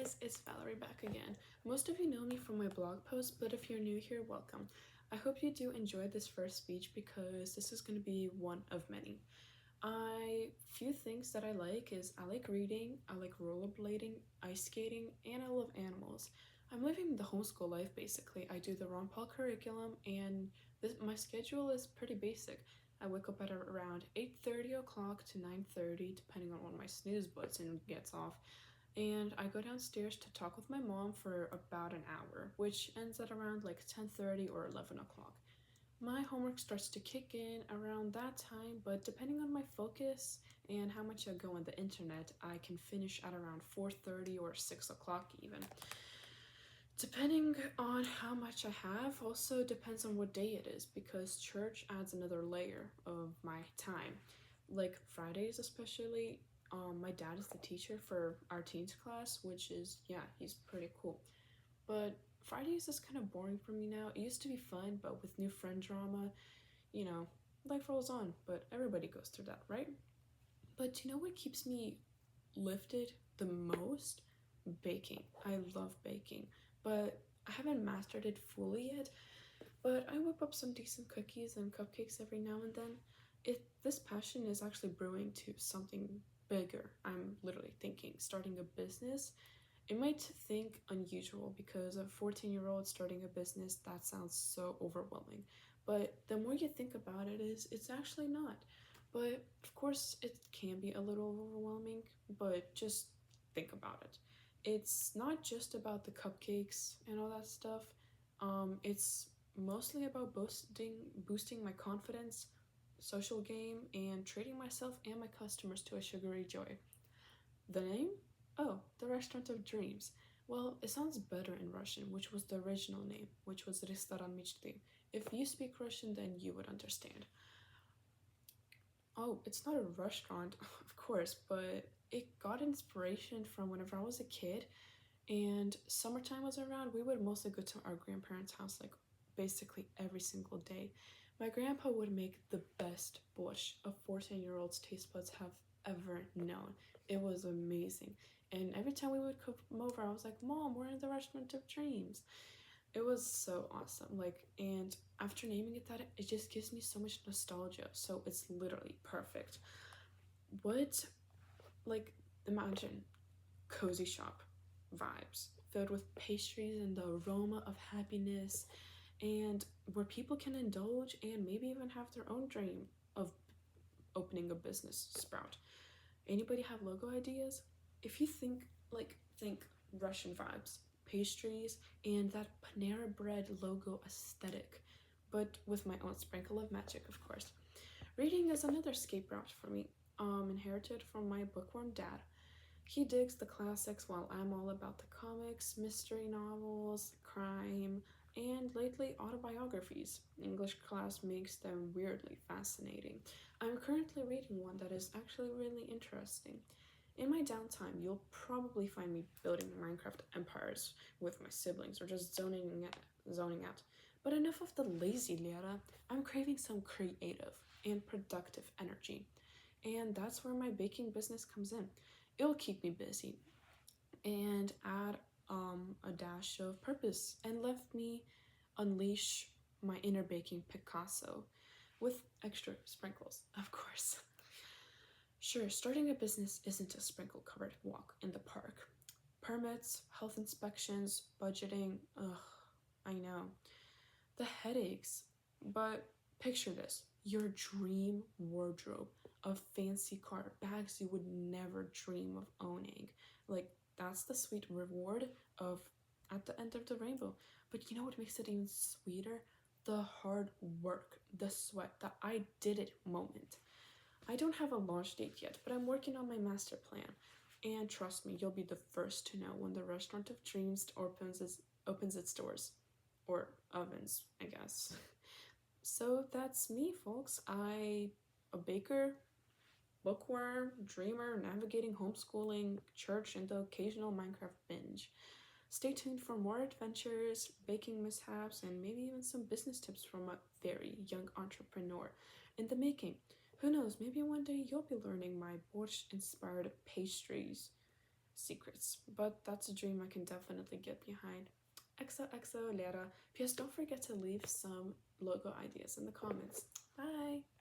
guys, it's Valerie back again. Most of you know me from my blog post, but if you're new here, welcome. I hope you do enjoy this first speech because this is going to be one of many. Few things that I like is I like reading, I like rollerblading, ice skating, and I love animals. I'm living the homeschool life basically. I do the Ron Paul curriculum, and my schedule is pretty basic. I wake up at around 8:30 o'clock to 9:30, depending on when my snooze button gets off, and I go downstairs to talk with my mom for about an hour, which ends at around like 10:30 or 11 o'clock. My homework starts to kick in around that time, but depending on my focus and how much I go on the internet, I can finish at around 4:30 or 6 o'clock even. Depending on how much I have, also depends on what day it is, because church adds another layer of my time. Like Fridays especially, my dad is the teacher for our teens class, which is, yeah, he's pretty cool. But Fridays is kind of boring for me now. It used to be fun, but with new friend drama, you know, life rolls on, but everybody goes through that, right? But you know what keeps me lifted the most? Baking. I love baking, but I haven't mastered it fully yet. But I whip up some decent cookies and cupcakes every now and then. This passion is actually brewing to something bigger. I'm literally thinking starting a business. It might think unusual because a 14-year-old starting a business, that sounds so overwhelming. But the more you think about it, it's actually not. But of course it can be a little overwhelming, but just think about it. It's not just about the cupcakes and all that stuff. It's mostly about boosting my confidence, social game, and treating myself and my customers to a sugary joy. The name? Oh, the Restaurant of Dreams. Well, it sounds better in Russian, which was the original name, which was Restoran Мечты. If you speak Russian, then you would understand. Oh, it's not a restaurant, of course, but it got inspiration from whenever I was a kid and summertime was around. We would mostly go to our grandparents' house like basically every single day. My grandpa would make the best borscht a 14-year-old's taste buds have ever known. It was amazing. And every time we would come over, I was like, Mom, we're in the Restaurant of Dreams. It was so awesome. And after naming it that, it just gives me so much nostalgia. So it's literally perfect. What, like, imagine cozy shop vibes filled with pastries and the aroma of happiness, and where people can indulge and maybe even have their own dream of opening a business sprout. Anybody have logo ideas? If you think Russian vibes, pastries, and that Panera Bread logo aesthetic, but with my own sprinkle of magic, of course. Reading is another escape route for me, inherited from my bookworm dad. He digs the classics while I'm all about the comics, mystery novels, crime, and lately autobiographies. English class makes them weirdly fascinating. I'm currently reading one that is actually really interesting. In my downtime, you'll probably find me building Minecraft empires with my siblings or just zoning out. But enough of the lazy Liara. I'm craving some creative and productive energy. And that's where my baking business comes in. It'll keep me busy and add a dash of purpose and let me unleash my inner baking Picasso with extra sprinkles, of course. Sure, starting a business isn't a sprinkle covered walk in the park. Permits, health inspections, budgeting, ugh, I know. The headaches. But picture this, your dream wardrobe, a fancy car, bags you would never dream of owning. Like, that's the sweet reward of at the end of the rainbow. But you know what makes it even sweeter? The hard work, the sweat, the I did it moment. I don't have a launch date yet, but I'm working on my master plan. And trust me, you'll be the first to know when the Restaurant of Dreams opens its doors. Or ovens, I guess. So that's me, folks. A baker, bookworm, dreamer, navigating homeschooling, church, and the occasional Minecraft binge. Stay tuned for more adventures, baking mishaps, and maybe even some business tips from a very young entrepreneur in the making. Who knows, maybe one day you'll be learning my borscht inspired pastries. secrets. But that's a dream I can definitely get behind. XOXO Lera. P.S. Don't forget to leave some logo ideas in the comments. Bye!